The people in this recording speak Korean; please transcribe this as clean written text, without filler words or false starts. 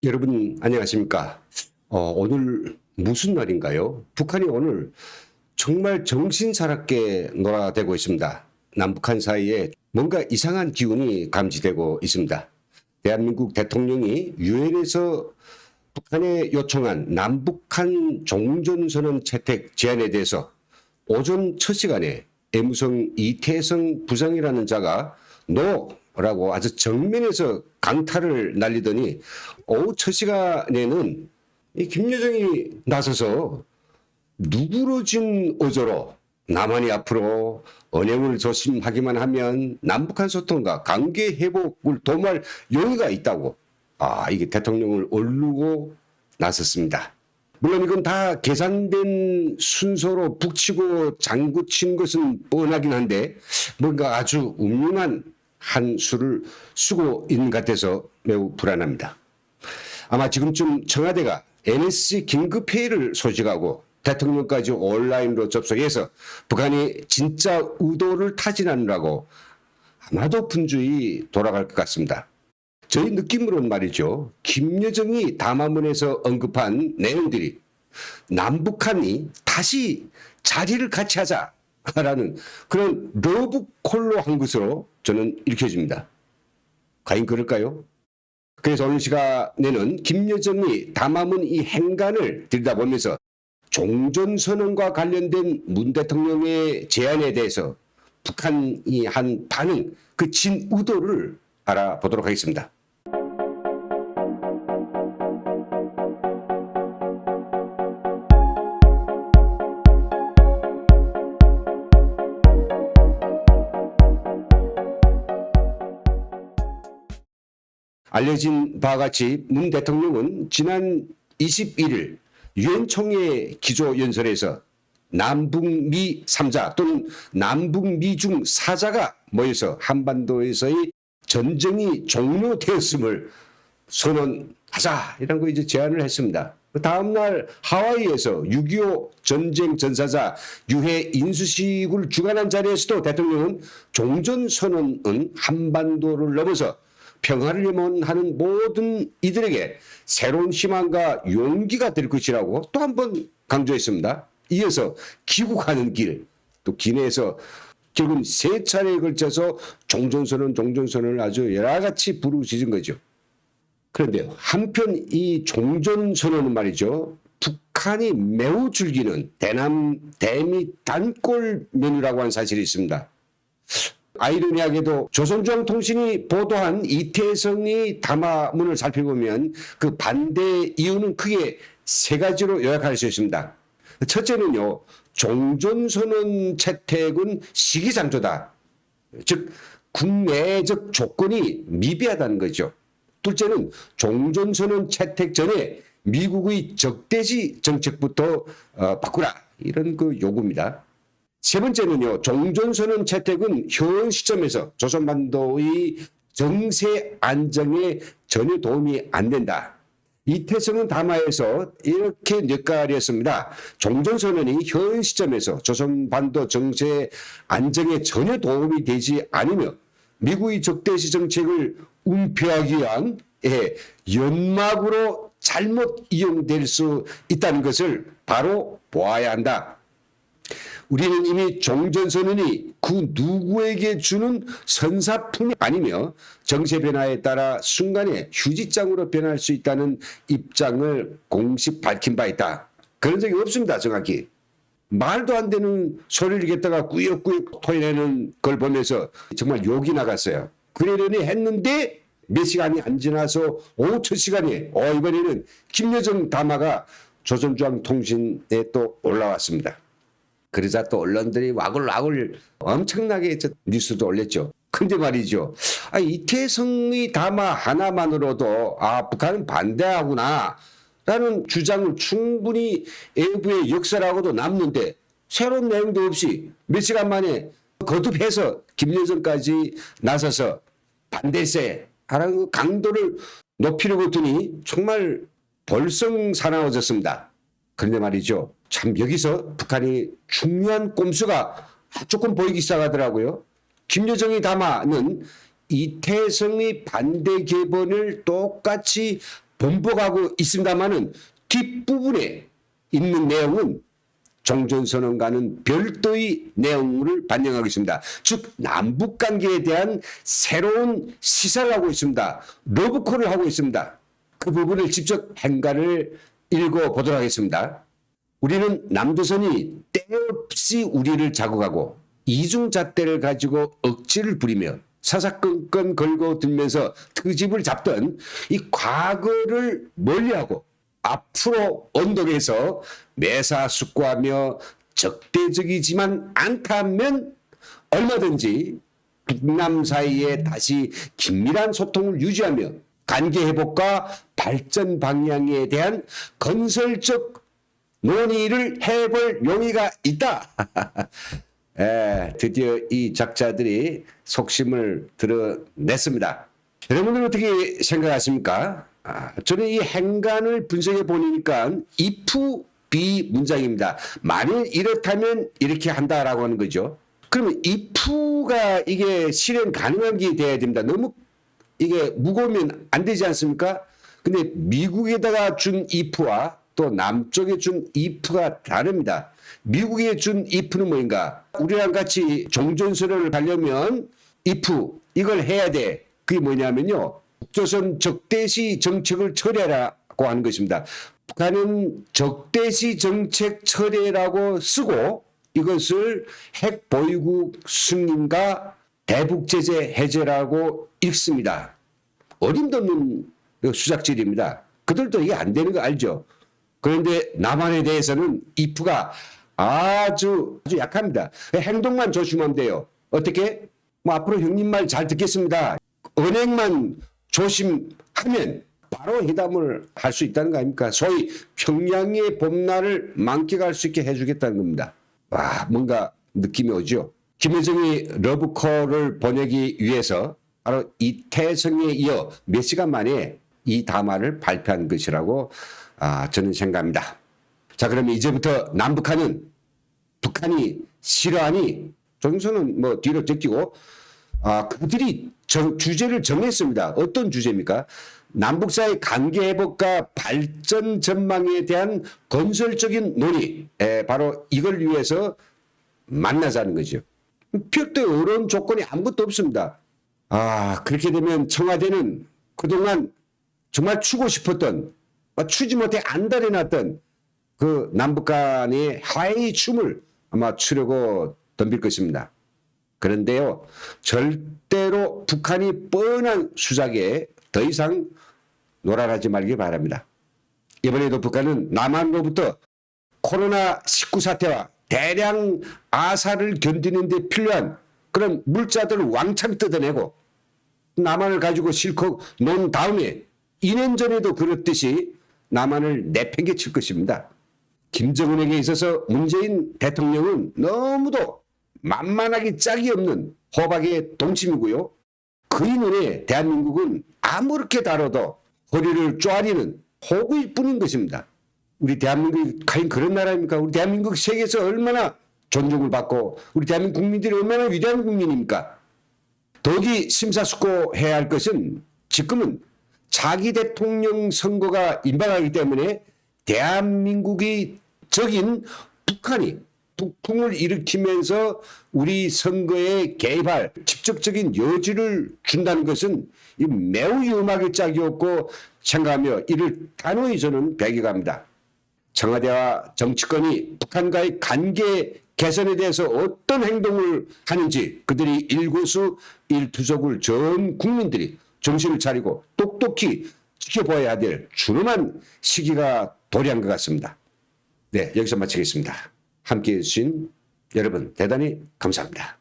여러분 안녕하십니까? 오늘 무슨 날인가요? 북한이 오늘 정말 정신사납게 놀아대고 있습니다. 남북한 사이에 뭔가 이상한 기운이 감지되고 있습니다. 대한민국 대통령이 유엔에서 북한에 요청한 남북한 종전선언 채택 제안에 대해서 오전 첫 시간에 애무성 이태성 부상이라는 자가 노라고 아주 정면에서 강타를 날리더니 오후 첫 시간에는 이 김여정이 나서서 누구러진 어조로 남한이 앞으로 언행을 조심하기만 하면 남북한 소통과 관계 회복을 도모할 용의가 있다고 이게 대통령을 얼르고 나섰습니다. 물론 이건 다 계산된 순서로 북치고 장구친 것은 뻔하긴 한데 뭔가 아주 음흉한 한 수를 쓰고 있는 것 같아서 매우 불안합니다. 아마 지금쯤 청와대가 NSC 긴급회의를 소집하고 대통령까지 온라인으로 접속해서 북한이 진짜 의도를 타진하느라고 아마도 분주히 돌아갈 것 같습니다. 저희 느낌으로는 말이죠. 김여정이 담화문에서 언급한 내용들이 남북한이 다시 자리를 같이 하자라는 그런 러브콜로 한 것으로 저는 읽혀집니다. 과연 그럴까요? 그래서 오늘 시간에는 김여정이 담화문 이 행간을 들여다보면서 종전선언과 관련된 문 대통령의 제안에 대해서 북한이 한 반응, 그 진의도를 알아보도록 하겠습니다. 알려진 바와 같이 문 대통령은 지난 21일 유엔 총회 기조연설에서 남북미 3자 또는 남북미중 4자가 모여서 한반도에서의 전쟁이 종료되었음을 선언하자 이런 거 이제 제안을 했습니다. 그 다음날 하와이에서 6.25 전쟁 전사자 유해 인수식을 주관한 자리에서도 대통령은 종전선언은 한반도를 넘어서 평화를 염원하는 모든 이들에게 새로운 희망과 용기가 될 것이라고 또 한 번 강조했습니다. 이어서 귀국하는 길, 또 기내에서 결국은 세 차례에 걸쳐서 종전선언을 아주 여러 가지 부르짖은 거죠. 그런데요, 한편 이 종전선언은 말이죠. 북한이 매우 즐기는 대남 대미 단골 메뉴라고 하는 사실이 있습니다. 아이러니하게도 조선중앙통신이 보도한 이태성의 담화문을 살펴보면 그 반대 이유는 크게 세 가지로 요약할 수 있습니다. 첫째는요, 종전선언 채택은 시기상조다. 즉 국내적 조건이 미비하다는 거죠. 둘째는 종전선언 채택 전에 미국의 적대시 정책부터 바꾸라 이런 그 요구입니다. 세 번째는요, 종전선언 채택은 현 시점에서 조선반도의 정세 안정에 전혀 도움이 안 된다. 이태성은 담화에서 이렇게 뉘까리었습니다. 종전선언이 현 시점에서 조선반도 정세 안정에 전혀 도움이 되지 않으며 미국의 적대시 정책을 은폐하기 위한 연막으로 잘못 이용될 수 있다는 것을 바로 보아야 한다. 우리는 이미 종전선언이 그 누구에게 주는 선사품이 아니며 정세 변화에 따라 순간에 휴지장으로 변할 수 있다는 입장을 공식 밝힌 바 있다. 그런 적이 없습니다. 정확히. 말도 안 되는 소리를 갖다가 꾸역꾸역 토해내는 걸 보면서 정말 욕이 나갔어요. 그러려니 했는데 몇 시간이 안 지나서 오후 첫 시간에 이번에는 김여정 담화가 조선중앙통신에 또 올라왔습니다. 그러자 또 언론들이 와글와글 엄청나게 뉴스도 올렸죠. 근데 말이죠. 이태성의 담화 하나만으로도 북한은 반대하구나 라는 주장을 충분히 외부의 역사라고도 남는데 새로운 내용도 없이 몇 시간 만에 거듭해서 김여정까지 나서서 반대세 하라는 강도를 높이려고 했더니 정말 벌성사나워졌습니다. 그런데 말이죠. 참 여기서 북한이 중요한 꼼수가 조금 보이기 시작하더라고요. 김여정의 담화는 이태성의 반대 개헌을 똑같이 번복하고 있습니다만은 뒷부분에 있는 내용은 종전선언과는 별도의 내용을 반영하고 있습니다. 즉 남북관계에 대한 새로운 시사를 하고 있습니다. 러브콜을 하고 있습니다. 그 부분을 직접 행간을 읽어보도록 하겠습니다. 우리는 남조선이 때없이 우리를 자극하고 이중잣대를 가지고 억지를 부리며 사사건건 걸고 들면서 트집을 잡던 이 과거를 멀리하고 앞으로 언덕에서 매사숙고하며 적대적이지만 않다면 얼마든지 북남 사이에 다시 긴밀한 소통을 유지하며 관계 회복과 발전 방향에 대한 건설적 논의를 해볼 용의가 있다. 드디어 이 작자들이 속심을 드러냈습니다. 여러분들 어떻게 생각하십니까? 저는 이 행간을 분석해 보니까 if be 문장입니다. 만일 이렇다면 이렇게 한다라고 하는 거죠. 그러면 if가 이게 실현 가능한 게 돼야 됩니다. 너무 이게 무거우면 안 되지 않습니까? 근데 미국에다가 준 if와 또 남쪽에 준 if가 다릅니다. 미국에 준 if는 뭐인가? 우리랑 같이 종전선언을 하려면 if 이걸 해야 돼. 그게 뭐냐면요. 북조선 적대시 정책을 철회라고 하는 것입니다. 북한은 적대시 정책 철회라고 쓰고 이것을 핵 보유국 승인과 대북 제재 해제라고 읽습니다. 어림도 없는 수작질입니다. 그들도 이게 안 되는 거 알죠? 그런데 남한에 대해서는 if가 아주 약합니다. 행동만 조심하면 돼요. 어떻게? 뭐 앞으로 형님 말 잘 듣겠습니다. 언행만 조심하면 바로 회담을 할 수 있다는 거 아닙니까? 소위 평양의 봄날을 만끽할 수 있게 해주겠다는 겁니다. 와, 뭔가 느낌이 오죠? 김여정이 러브콜을 보내기 위해서 바로 이태성에 이어 몇 시간 만에 이 담화를 발표한 것이라고 저는 생각합니다. 자, 그러면 이제부터 남북한은 북한이 싫어하니 종전선언은 뭐 뒤로 제끼고 그들이 주제를 정했습니다. 어떤 주제입니까? 남북 사이 관계 회복과 발전 전망에 대한 건설적인 논의, 바로 이걸 위해서 만나자는 거죠. 별도의 어려운 조건이 아무것도 없습니다. 그렇게 되면 청와대는 그동안 정말 추고 싶었던, 추지 못해 안달이 났던 그 남북 간의 화해의 춤을 아마 추려고 덤빌 것입니다. 그런데요, 절대로 북한이 뻔한 수작에 더 이상 놀아나지 말기 바랍니다. 이번에도 북한은 남한으로부터 코로나19 사태와 대량 아사를 견디는 데 필요한 그런 물자들을 왕창 뜯어내고 남한을 가지고 실컷 논 다음에 2년 전에도 그렇듯이 남한을 내팽개칠 것입니다. 김정은에게 있어서 문재인 대통령은 너무도 만만하기 짝이 없는 호박의 동침이고요. 그의 눈에 대한민국은 아무렇게 다뤄도 허리를 쪼아리는 호구일 뿐인 것입니다. 우리 대한민국이 과연 그런 나라입니까? 우리 대한민국 세계에서 얼마나 존중을 받고 우리 대한민국 국민들이 얼마나 위대한 국민입니까? 더욱이 심사숙고해야 할 것은 지금은 차기 대통령 선거가 임박하기 때문에 대한민국의 적인 북한이 북풍을 일으키면서 우리 선거에 개입할 직접적인 여지를 준다는 것은 매우 위험하게 짝이 없고 생각하며 이를 단호히 저는 배격합니다. 청와대와 정치권이 북한과의 관계 개선에 대해서 어떤 행동을 하는지 그들이 일거수 일투족을 전 국민들이 정신을 차리고 똑똑히 지켜봐야 될 준엄한 시기가 도래한 것 같습니다. 네, 여기서 마치겠습니다. 함께해 주신 여러분 대단히 감사합니다.